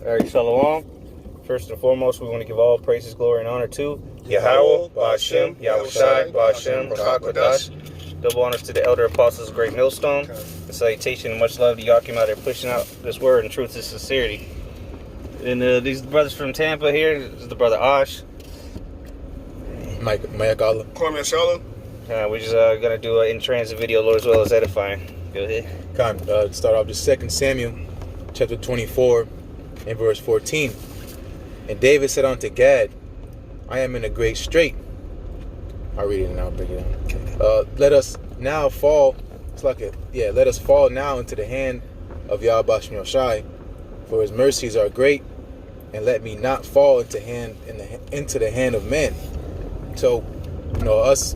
All right, Shalom. First and foremost, we want to give all praises, glory, and honor to Yahweh, Ba'ashem, Yahushai, Ba'ashem, Rakakwadash. Double honors to the elder apostles, Great Millstone. A salutation and much love to y'all came out there pushing out this word and truth and sincerity. And these brothers from Tampa here, this is the brother Ash. Mike Allah. Kwame Shalom. We're just going to do an in-transit video, Lord, as well as edifying. Go ahead. Start off just 2 Samuel, chapter 24, and verse 14. And David said unto Gad, I am in a great strait. I'll read it and I'll break it down. Let us now fall. Let us fall now into the hand of Yahweh Ba'ashem Yahushai, for his mercies are great, and let me not fall into the hand of men. So, us,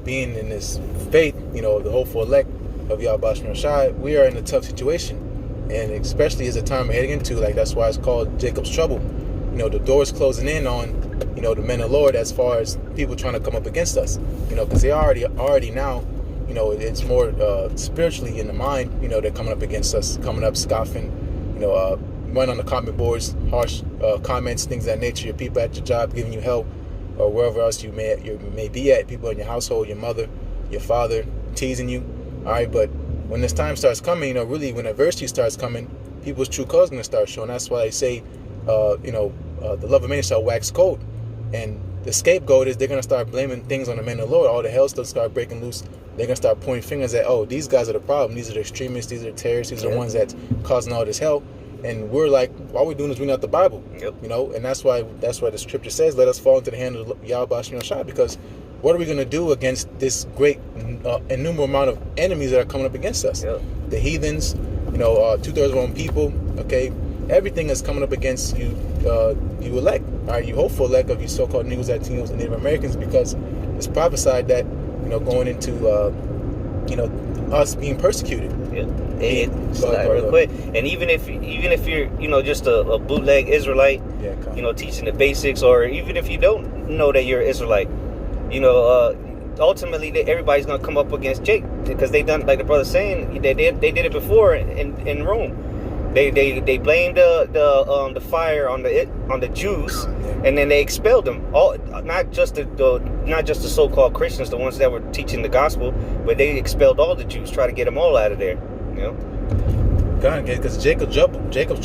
being in this faith, the hopeful elect of Yahweh Ba'ashem Yahushai, we are in a tough situation, and especially as the time we're heading into, that's why it's called Jacob's trouble. The door's closing in on, the men of the Lord as far as people trying to come up against us, because they already now, it's more spiritually in the mind, they're coming up against us, coming up, scoffing, run on the comment boards, harsh comments, things of that nature, your people at your job giving you help, or wherever else you may be at, people in your household, your mother, your father, teasing you, all right, but when this time starts coming, really when adversity starts coming, people's true colors going to start showing. That's why I say, the love of many shall wax cold. And the scapegoat is they're going to start blaming things on the men of the Lord. All the hell stuff start breaking loose. They're going to start pointing fingers at, these guys are the problem. These are the extremists. These are the terrorists. These are the ones that's causing all this hell. And we're like, all we're doing is reading out the Bible. Yep. And that's why the scripture says, let us fall into the hand of Yahweh Ba'ashem Yahushai. Because what are we going to do against this great innumerable amount of enemies that are coming up against us? Yep. The heathens, 2/3 of our own people, okay? Everything is coming up against you, you elect, all right, you hopeful elect of you so-called Negroes, Latinos, and Native Americans, because it's prophesied that, going into, us being persecuted. Yeah. Real quick, and even if you're, just a bootleg Israelite, teaching the basics, or even if you don't know that you're an Israelite, ultimately everybody's gonna come up against Jake, because they done, like the brother's saying, they did it before in Rome. They blamed the fire on the Jews, and then they expelled them. All not just the so-called Christians, the ones that were teaching the gospel, but they expelled all the Jews, try to get them all out of there. God, because Jacob's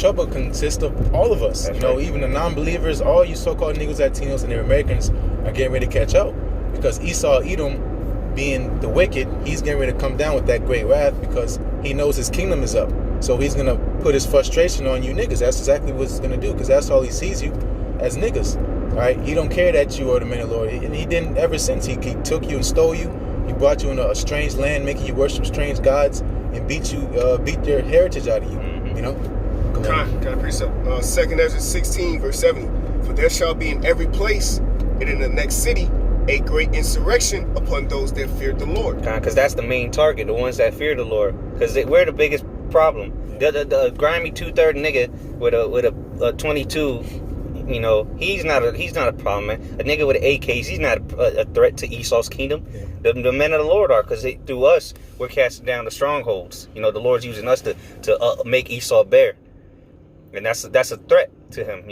trouble consists of all of us. That's right. Even the non-believers, all you so-called Negroes, Latinos, and Native Americans are getting ready to catch up, because Esau, Edom, being the wicked, he's getting ready to come down with that great wrath, because he knows his kingdom is up. So he's going to put his frustration on you niggas. That's exactly what he's going to do, because that's all he sees you as niggas. All right? He don't care that you are the man of the Lord. And he didn't ever since. He took you and stole you. He brought you in a strange land, making you worship strange gods, and beat their heritage out of you. Kind of precept. 2 Ezra 16, verse 70. For there shall be in every place and in the next city a great insurrection upon those that fear the Lord. Because that's the main target, the ones that fear the Lord. Because we're the biggest problem. The grimy 2/3 nigga with a 22, he's not a problem, man. A nigga with an AKs, he's not a threat to Esau's kingdom. Yeah. The men of the Lord are, because through us we're casting down the strongholds. The Lord's using us to make Esau bare, and that's a threat to him.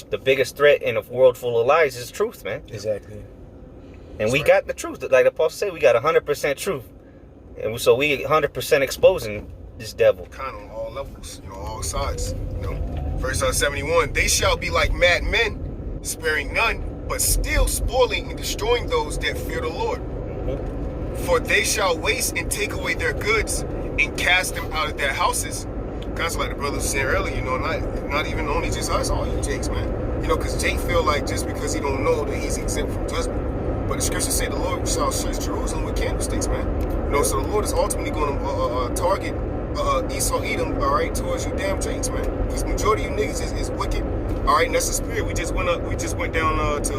The biggest threat in a world full of lies is truth, man. Exactly. And we got the truth. Like the apostle said, we got 100% truth. And so we 100% exposing this devil. Kind of on all levels, all sides. Verse 71, they shall be like mad men, sparing none, but still spoiling and destroying those that fear the Lord. Mm-hmm. For they shall waste and take away their goods and cast them out of their houses. Kind of like the brother was saying earlier, not even only just us, all you Jakes, man. Because Jake feel like just because he don't know that he's exempt from judgment. But the scriptures say the Lord shall search Jerusalem with candlesticks, man. So the Lord is ultimately going to target Esau, Edom, all right, towards you damn Jakes, man. Because majority of you niggas is wicked, all right, and that's the spirit. We just went down to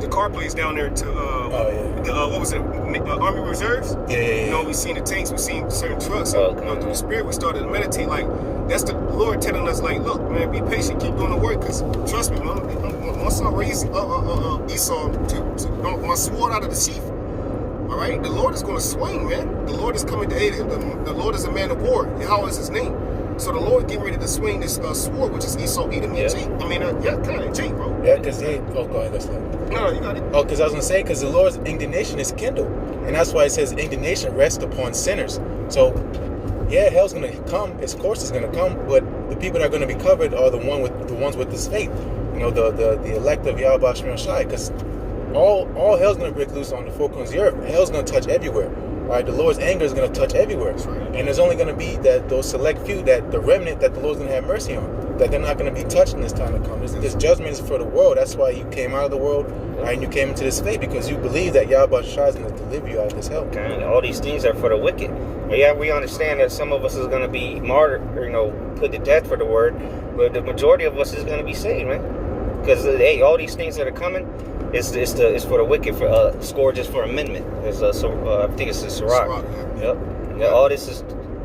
the car place down there to what was it, Army Reserves? Yeah. We seen the tanks, we seen certain trucks. Through the spirit, we started to meditate. Like that's the Lord telling us, like, look, man, be patient, keep doing the work, because trust me, man. Once I raise Esau to my sword out of the sheath, all right, the Lord is going to swing, man. The Lord is coming to aid him. The Lord is a man of war. How is his name? So the Lord getting ready to swing this sword, which is Esau, Edom, and Jake. I mean, kind of Jake, bro. Yeah, because they. Oh, go ahead. Let's go. No, you got it. Oh, because I was gonna say, because the Lord's indignation is kindled, and that's why it says indignation rests upon sinners. So, yeah, hell's gonna come. Of course, it's gonna come, but the people that are gonna be covered are the ones with this faith. You know, the elect of Yahweh Shemel Shai, because all hell's gonna break loose on the four corners of the earth. Hell's gonna touch everywhere. All right, the Lord's anger is gonna touch everywhere, and there's only gonna be those select few, that the remnant that the Lord's gonna have mercy on, that they're not gonna be touched in this time to come. This judgment is for the world. That's why you came out of the world, right, and you came into this faith, because you believe that Yahweh Shai is gonna deliver you out of this hell. Okay, all these things are for the wicked. Yeah, we understand that some of us is gonna be martyred, or put to death for the word, but the majority of us is gonna be saved, man. Because hey, all these things that are coming, it's for the wicked, for scourges for amendment. It's I think it's the Sirach. Yep. Yeah, all this is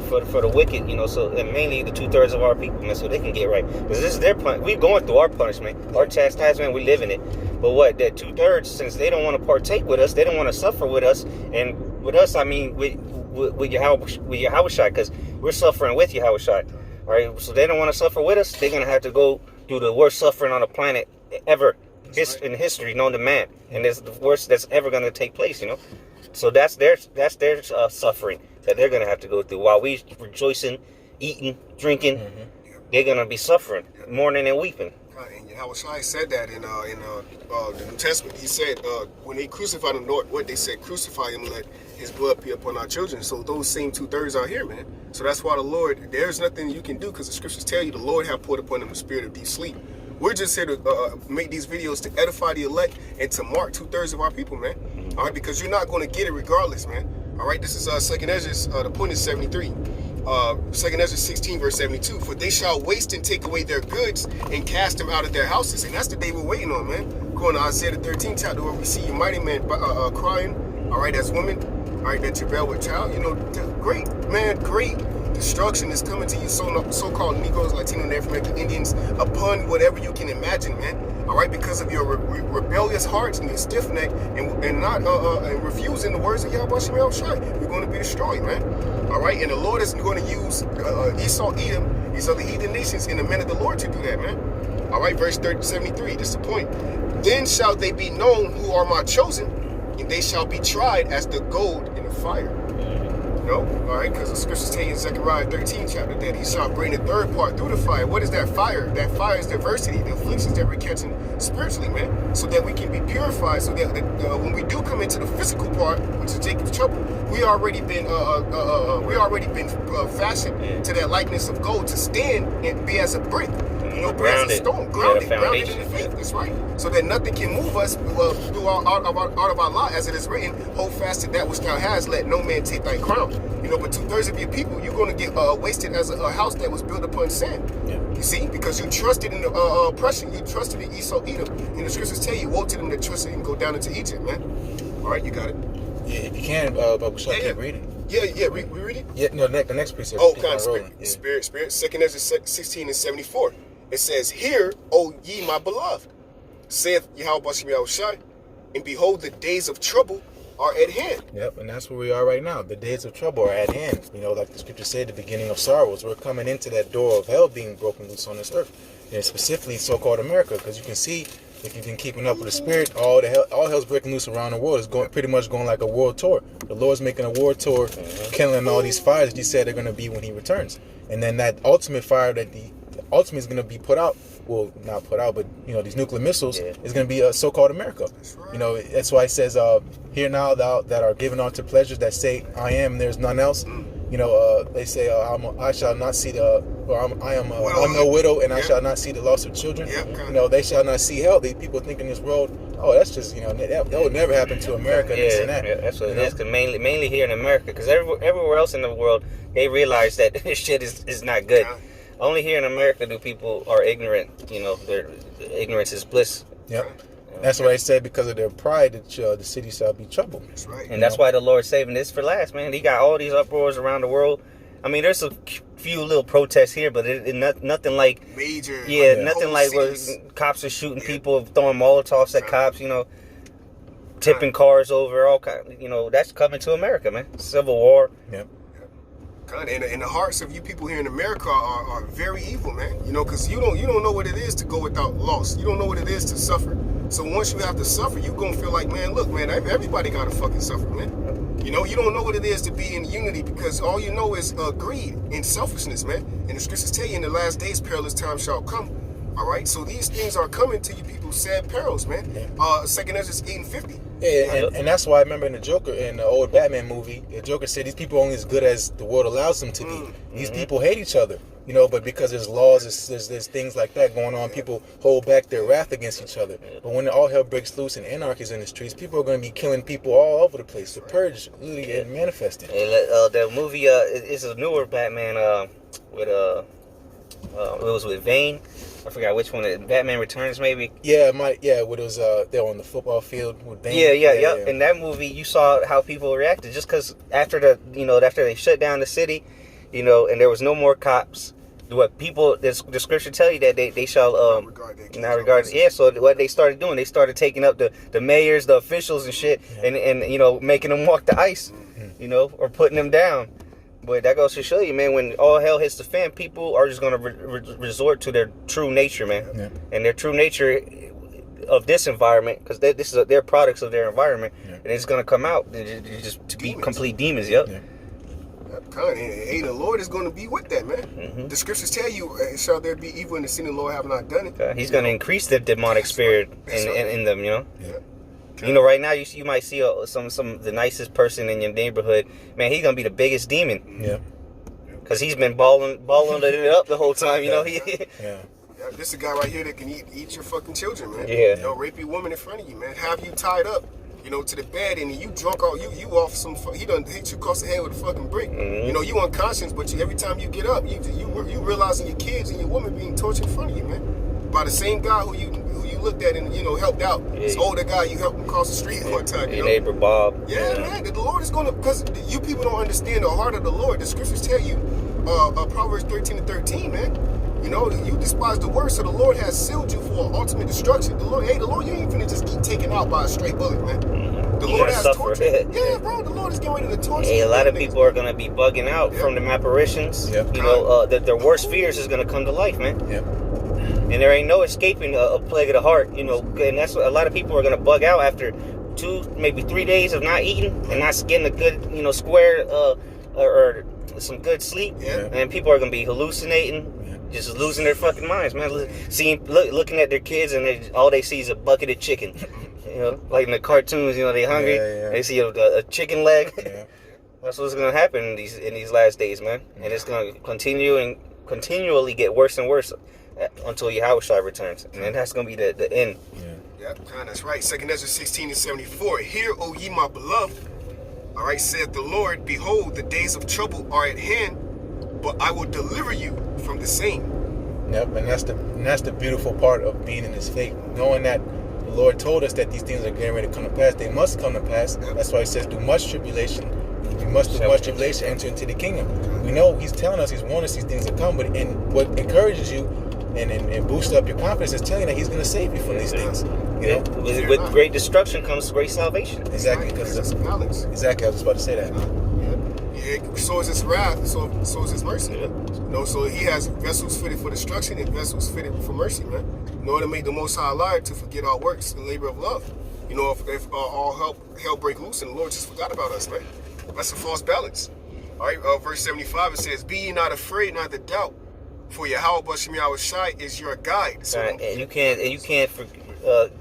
for the wicked, So, and mainly the 2/3 of our people, man, so they can get right. Because this is their punishment. We're going through our punishment, our chastisement. We live in it. But what that 2/3, since they don't want to partake with us, they don't want to suffer with us, and with us, I mean with Yahweh Shai, because we're suffering with Yahweh Shai. All right, so they don't want to suffer with us. They're gonna have to go through the worst suffering on the planet ever. In history known to man, and it's the worst that's ever going to take place, So that's their suffering that they're going to have to go through. While we rejoicing, eating, drinking, they're going to be suffering, mourning and weeping. And Yahweh Shai said that in the New Testament. He said when they crucified him, what they said, crucify him, let his blood be upon our children. So those same 2/3 are here, man. So that's why the Lord, there's nothing you can do, because the scriptures tell you the Lord have poured upon them the spirit of deep sleep. We're just here to make these videos to edify the elect and to mark 2/3 of our people, man. All right, because you're not going to get it regardless, man. All right, this is 2nd Ezra, the point is 73. 2nd Ezra 16 verse 72. For they shall waste and take away their goods and cast them out of their houses. And that's the day we're waiting on, man. Going to Isaiah the 13th chapter, where we see your mighty man crying, all right, as women, all right, that travail with child. Great, man, great destruction is coming to you, so-called Negroes, Latino, and African Indians, upon whatever you can imagine, man. All right, because of your rebellious hearts and your stiff neck, and not and refusing the words of Yahweh Shemel Shai, you're going to be destroyed, man. All right, and the Lord is going to use Esau, Edom, these other heathen nations, in the men of the Lord to do that, man. All right, verse 73. This is the point. Then shall they be known who are my chosen, and they shall be tried as the gold in the fire. All right, because the scriptures tell you in Zechariah 13 chapter that he shall bring the third part through the fire. What is that fire? That fire is diversity, the afflictions that we're catching spiritually, man, so that we can be purified, so that when we do come into the physical part, which is Jacob's trouble, we already been fashioned to that likeness of gold to stand and be as a brick, as a stone, grounded in the faith. That's right. So that nothing can move us out of our lot, as it is written, hold fast to that which thou hast, let no man take thy crown. But 2/3 of your people, you're going to get wasted as a house that was built upon sand. Yeah. You see, because you trusted in the oppression, you trusted in Esau, Edom, and the scriptures tell you, woe to them that trusted and go down into Egypt, man. All right, you got it. Yeah, if you can, keep reading. Yeah, we read it. Yeah, no, the next precept. Oh, kind of spirit. 2nd Ezra 16 and 74. It says, "Hear, O ye my beloved, saith Yahweh Shemel Shai, and behold, the days of trouble are at hand." Yep, and that's where we are right now. The days of trouble are at hand. Like the scripture said, the beginning of sorrows. We're coming into that door of hell being broken loose on this earth, and specifically so-called America, because you can see, if you've been keeping up with the spirit, all hell's breaking loose around the world. It's pretty much going like a world tour. The Lord's making a world tour, killing all these fires that He said they're going to be when He returns, and then that ultimate fire that the ultimate is going to be put out. Well, not put out, but these nuclear missiles is going to be a so-called America. That's right. That's why it says, "Hear now thou that are given unto pleasures that say, I am, there's none else." They say, "I shall not see I am no widow, and I shall not see the loss of children." They shall not see hell. These people think in this world, oh, that's just that would never happen to America. Yeah, and that. That's what it is. Cause mainly here in America, because everywhere else in the world, they realize that this shit is not good. Only here in America do people are ignorant. Their ignorance is bliss. Yep. That's why I said, because of their pride, that the city shall be troubled. That's right. And that's why the Lord's saving this for last, man. He got all these uproars around the world. I mean, there's a few little protests here, but nothing like major. Yeah, nothing like where cops are shooting people, throwing Molotovs at cops. tipping cars over, all kind. That's coming to America, man. Civil war. Yep. And the hearts of you people here in America are very evil, man. You know, because you don't know what it is to go without loss. You don't know what it is to suffer. So once you have to suffer, you gonna feel like, man, look, man, everybody gotta fucking suffer, man. You know, you don't know what it is to be in unity because all you know is greed and selfishness, man. And the scriptures tell you in the last days, perilous times shall come. All right, so these things are coming to you people, sad perils, man. 2nd Ezra 8:50. Yeah, and that's why I remember in the Joker, in the old Batman movie, the Joker said these people are only as good as the world allows them to be. These people hate each other, you know, but because there's laws, there's things like that going on, people hold back their wrath against each other. But when all hell breaks loose and anarchy is in the streets, people are going to be killing people all over the place. The purge really and manifested. The movie is a newer Batman with it was with Vane. I forgot which one. Batman Returns, maybe. Yeah, what it was? They're on the football field with Bane. Yeah. In that movie, you saw how people reacted. Just because after they shut down the city, you know, and there was no more cops. What people, the scripture tell you that they shall not regard. Yeah. So what they started doing, they started taking up the mayors, the officials, and shit, and you know, making them walk the ice, you know, or putting them down. But that goes to show you, man, when all hell hits the fan, people are just going to resort to their true nature, man. Yeah. And their true nature of this environment, because they're products of their environment, and it's going to come out just to be complete demons, yep. Yeah. Hey, the Lord is going to be with that, man. The scriptures tell you, shall there be evil in the sin, the Lord have not done it. He's going to increase the demonic spirit in them, you know. Yeah. You know, right now you might see the nicest person in your neighborhood. Man, he's gonna be the biggest demon. Yeah. Cause he's been balling it up the whole time. You know. Yeah. This is a guy right here that can eat your fucking children, man. Yeah. You know, rape your woman in front of you, man. Have you tied up, you know, to the bed, and you drunk all you off some. He done hit you across the head with a fucking brick. You know, you unconscious, but every time you get up, you realizing your kids and your woman being tortured in front of you, man, by the same guy who you looked at and, you know, helped out. This older guy, you helped him cross the street one time. Your neighbor Bob. Yeah, man. The Lord is gonna, because you people don't understand the heart of the Lord. The scriptures tell you, Proverbs 13:13, man. You know, you despise the word, so the Lord has sealed you for ultimate destruction. The Lord, you ain't finna just get taken out by a straight bullet, man. The Lord has tortured. Yeah, bro. The Lord is getting ready to torture. Hey, a lot of people are gonna be bugging out from them apparitions. Yep. You know, their worst fears is gonna come to life, man. Yep. And there ain't no escaping a plague of the heart, you know. And that's what a lot of people are gonna bug out after 2, maybe 3 days of not eating and not getting a good, you know, square or some good sleep. Yeah. And people are gonna be hallucinating. Just losing their fucking minds, man. Looking at their kids, and all they see is a bucket of chicken. You know, like in the cartoons, you know, they hungry. They see a chicken leg. Yeah. That's what's gonna happen in these last days, man. And it's gonna continually get worse and worse until Yahushua returns, and then that's gonna be the end. Yeah, that's right. 2nd Ezra 16:74. Hear, O ye my beloved. All right, saith the Lord, behold, the days of trouble are at hand, but I will deliver you from the same. Yep, and that's the beautiful part of being in this faith, knowing that the Lord told us that these things are getting ready to come to pass. They must come to pass. Yep. That's why He says, "Do much tribulation. You must do much tribulation, enter into the kingdom." We know He's telling us, He's warning us these things are coming, and what encourages you and boosts up your confidence is telling you that He's going to save you from these things. You know, with great destruction comes great salvation. Exactly, because exactly, I was about to say that. Yeah, so is His wrath, so is His mercy. Yeah. You know, so He has vessels fitted for destruction and vessels fitted for mercy, man. In order to make the Most High liar to forget our works, the labor of love. You know, if all hell break loose and the Lord just forgot about us, man. That's a false balance. All right, verse 75, it says, "Be ye not afraid, neither doubt, for Yahweh Bashem Yahushai is your guide." So, and you can't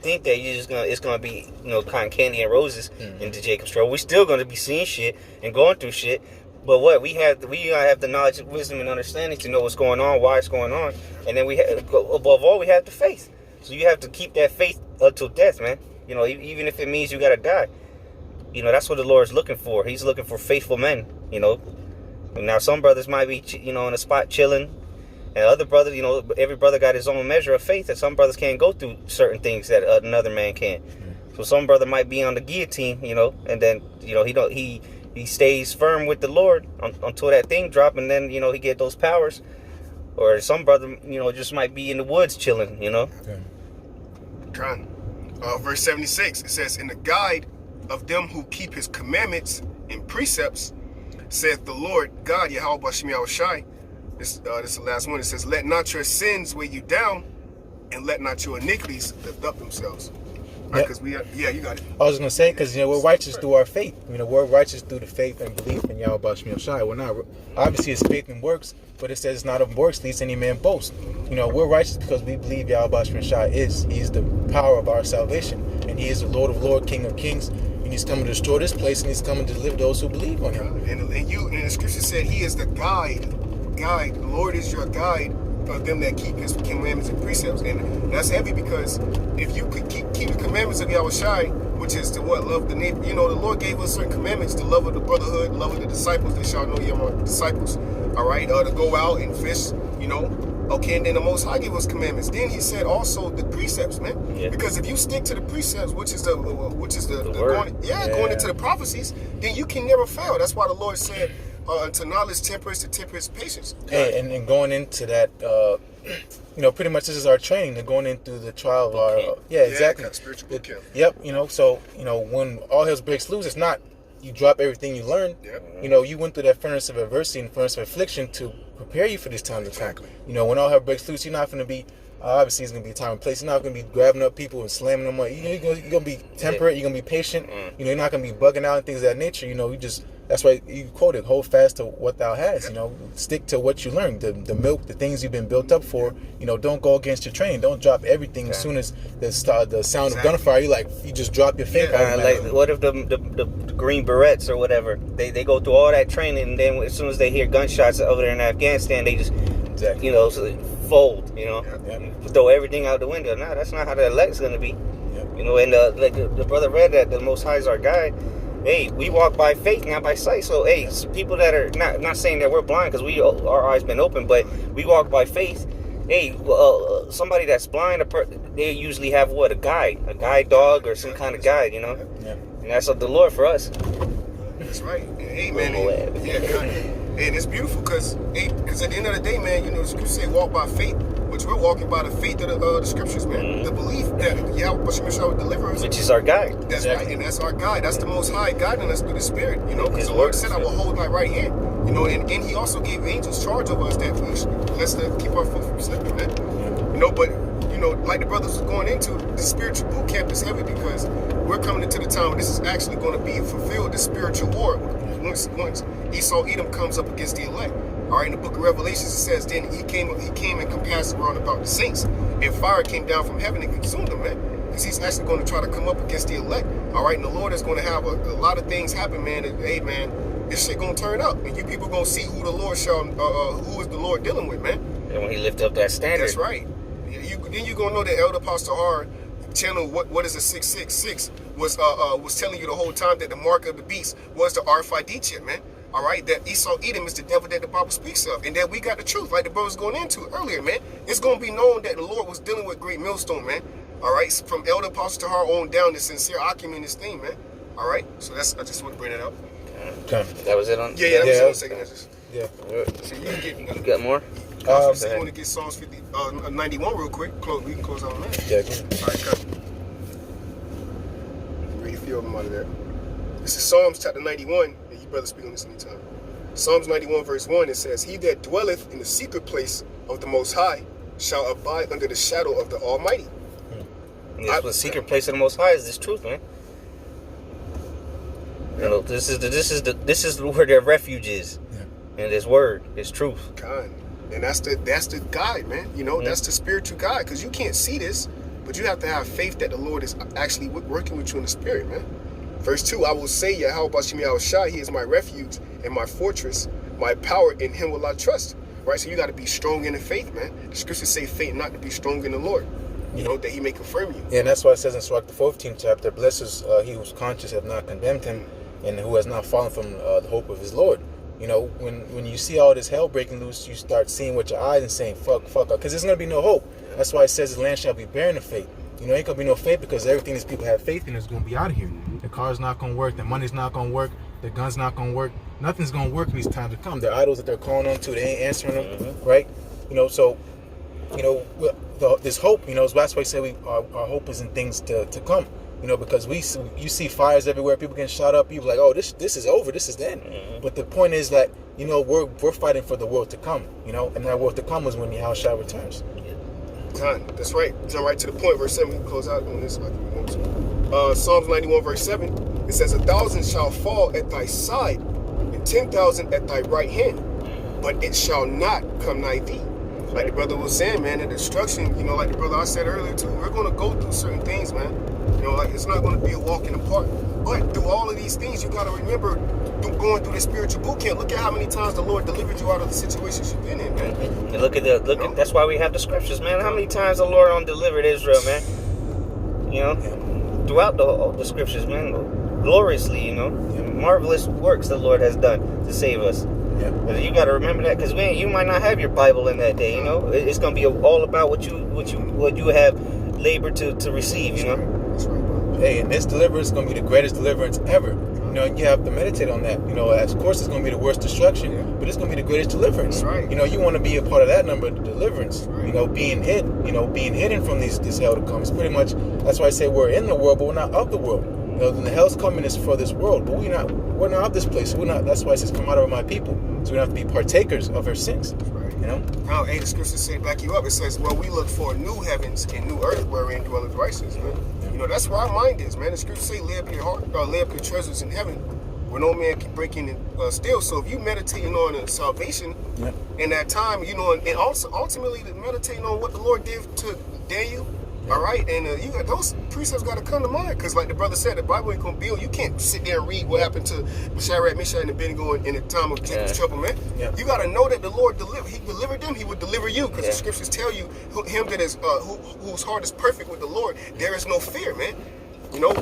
think that it's gonna be, you know, cotton candy and roses into Jacob's trouble. We're still gonna be seeing shit and going through shit. But what we have the knowledge, wisdom, and understanding to know what's going on, why it's going on, and then above all we have the faith. So you have to keep that faith until death, man. You know, even if it means you gotta die. You know, that's what the Lord's looking for. He's looking for faithful men. You know, and now some brothers might be, you know, in a spot chilling. And other brothers, you know, every brother got his own measure of faith, and some brothers can't go through certain things that another man can. So some brother might be on the guillotine, you know, and then, you know, he stays firm with the Lord until that thing drop, and then, you know, he get those powers. Or some brother, you know, just might be in the woods chilling, you know. Okay. Verse 76, it says, "In the guide of them who keep His commandments and precepts, saith the Lord God, Yahweh Bashim Yahushai. This is the last one. It says, let not your sins weigh you down, and let not your iniquities lift up themselves. Right, because you got it. I was going to say, because, we're righteous through our faith. We're righteous through the faith and belief in Yahweh Bashim Yahushai. We're not, obviously it's faith and works, but it says it's not of works, lest any man boast. We're righteous because we believe Yahweh Bashim Yahushai He's the power of our salvation. And He is the Lord of Lords, King of Kings. And He's coming to destroy this place, and He's coming to deliver those who believe on Him. And the scripture said He is the guide. The Lord is your guide of them that keep His commandments and precepts. And that's heavy, because if you could keep the commandments of Yahushai, which is to love the neighbor. The Lord gave us certain commandments: the love of the brotherhood, love of the disciples. They shall know you are my disciples. All right, to go out and fish. Okay, and then the Most High gave us commandments. Then He said also the precepts, man. Yeah. Because if you stick to the precepts, which is the going into the prophecies, then you can never fail. That's why the Lord said, to knowledge, temperance, to temperance, patience. Hey, and going into that, pretty much this is our training. They're going into the trial of our, exactly. Spiritual boot camp. Yep. So when all hell breaks loose, it's not you drop everything you learned. Yep. You went through that furnace of adversity and furnace of affliction to prepare you for this time to come. Exactly. When all hell breaks loose, you're not going to be. Obviously, it's going to be a time and place. You're not going to be grabbing up people and slamming them. You're going to be temperate. You're going to be patient. You're not going to be bugging out and things of that nature. That's why you quoted, hold fast to what thou hast. Stick to what you learned. The milk, the things you've been built up for. Don't go against your training. Don't drop everything as soon as the sound of gunfire. You just drop your faith. What if the Green Berets or whatever? They go through all that training, and then as soon as they hear gunshots over there in Afghanistan, they just fold. Throw everything out the window. No, that's not how the elect's going to be. And the brother read that the Most High is our guide. Hey, we walk by faith, not by sight. So, hey, people that are not saying that we're blind, because our eyes been open, but we walk by faith. Hey, somebody that's blind, they usually have a guide dog or some kind of guide, Yeah. And that's the Lord for us. That's right. Hey, man. And it's beautiful because at the end of the day, man, the scriptures say walk by faith, which we're walking by the faith of the scriptures, man. The belief that Yahweh Bashim would deliver us. Which is our guide. That's right, and that's our guide. That's the Most High guiding us through the Spirit, because the Lord said, I will hold my right hand. And He also gave angels charge over us that let's keep our foot from slipping, man. But like the brothers was going into, the spiritual boot camp is heavy because we're coming into the time where this is actually going to be fulfilled, the spiritual war. Once Esau Edom comes up against the elect. All right, in the book of Revelations, it says, then he came and compassed around about the saints, and fire came down from heaven and consumed them, man. Because He's actually going to try to come up against the elect. All right, and the Lord is going to have a lot of things happen, man. And, hey, man, this shit going to turn up, and you people going to see who the Lord who is the Lord dealing with, man. And when He lift up that standard. That's right. Then you're going to know that Elder Pastor Har channel, what is a 666, was telling you the whole time that the mark of the beast was the RFID chip, man. All right, that Esau Edom is the devil that the Bible speaks of, and that we got the truth, like the brother was going into earlier, man. It's going to be known that the Lord was dealing with great millstone, man. All right, from Elder Pastor Har on down, the sincere Akim in this thing, man. All right, so I just want to bring that up. Okay. That was it on? Yeah, that was it on the second. Yeah. So You got more? So you want to get Psalms 91 real quick? We can close out on that. Yeah. All right, cut. Read a few of them out of there. This is Psalms chapter 91. And you brother speak on this anytime. Psalms 91 verse 1, it says, He that dwelleth in the secret place of the Most High shall abide under the shadow of the Almighty. The secret place of the Most High is this truth, man. This is where their refuge is. And His word, His truth. God. And that's the guide, man. That's the spiritual guide, because you can't see this, but you have to have faith that the Lord is actually working with you in the spirit, man. Verse 2, I will say, Yahweh Bashim Yahushai, He is my refuge and my fortress, my power, in Him will I trust. Right? So you got to be strong in the faith, man. The scriptures say faith not to be strong in the Lord. That He may confirm you. Yeah, and that's why it says in Sirach, the 14th chapter, blessed is he whose conscience have not condemned him, and who has not fallen from the hope of his Lord. When you see all this hell breaking loose, you start seeing with your eyes and saying, fuck, because there's going to be no hope. That's why it says the land shall be barren of faith. Ain't going to be no faith, because everything these people have faith in is going to be out of here. The car's not going to work. The money's not going to work. The gun's not going to work. Nothing's going to work in these times to come. The idols that they're calling on to, they ain't answering them, right? So, this hope, that's why I say our hope is in things to come. You know, because you see fires everywhere, people getting shot up. People like, oh, this is over, this is the end. Mm-hmm. But the point is that, you know, we're fighting for the world to come. You know, and that world to come is when Yahushua returns. Done. That's right. Jump right to the point. Verse 7. We can close out on this like we want to. Psalms 91, verse 7. It says, 1,000 shall fall at thy side, and 10,000 at thy right hand, but it shall not come nigh thee. Like the brother was saying, man, the destruction, you know, like the brother I said earlier too, we're going to go through certain things, man. You know, like it's not going to be a walk in the park. But through all of these things, you got to remember going through the spiritual boot camp. Look at how many times the Lord delivered you out of the situations you've been in, man. And look at that's why we have the scriptures, man. How many times the Lord delivered Israel, man? You know, throughout the scriptures, man, gloriously, you know, marvelous works the Lord has done to save us. Yeah. But you got to remember that, because you might not have your Bible in that day. You know, it's gonna be all about what you have labored to receive. You know. That's right, bro. Hey, and this deliverance is going to be the greatest deliverance ever. You know, and you have to meditate on that. You know, of course, it's going to be the worst destruction, but it's going to be the greatest deliverance. That's right. You know, you want to be a part of that number, the deliverance. Right. You know, being hidden from this hell to come. It's pretty much, that's why I say we're in the world, but we're not of the world. You know, the hell's coming is for this world, but we're not of this place. We're not. That's why it says, come out of my people. So we don't have to be partakers of her sins. Right. You know? Now, hey, the scriptures say, back you up. It says, well, we look for new heavens and new earth wherein dwelleth righteousness, man. You know, that's where our mind is, man. The scriptures say, lay up your heart, lay up your treasures in heaven, where no man can break in and steal. So if you meditating on salvation in that time, you know, and also ultimately meditating on what the Lord did to Daniel, all right, and you got those precepts got to come to mind, because like the brother said, the Bible ain't gonna build. You can't sit there and read what happened to Shadrach, Meshach, and Abednego in the time of Jacob's trouble, man. Yeah. You got to know that the Lord delivered. He delivered them. He would deliver you, because the scriptures tell you, him that is whose heart is perfect with the Lord, there is no fear, man. You know,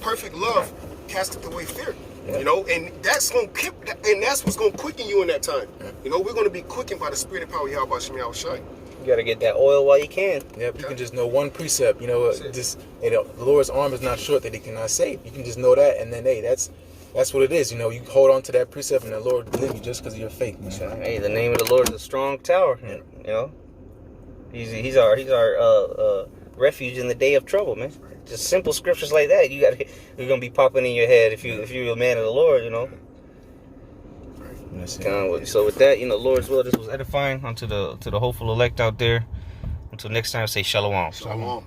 perfect love casteth away fear. You know, and that's what's gonna quicken you in that time. You know, we're gonna be quickened by the spirit and power of Yahweh Shem Yahushai. You gotta get that oil while you can. Yep, you can just know one precept. You know, just the Lord's arm is not short that He cannot save. You can just know that, and then hey, that's what it is. You know, you hold on to that precept, and the Lord will deliver you just because of your faith. Man. Hey, the name of the Lord is a strong tower. Yeah. You know, he's our refuge in the day of trouble, man. Just simple scriptures like that, you're gonna be popping in your head if you're a man of the Lord. You know. So with that, you know, Lord's will, this was edifying unto the hopeful elect out there. Until next time, say shalom. Shalom.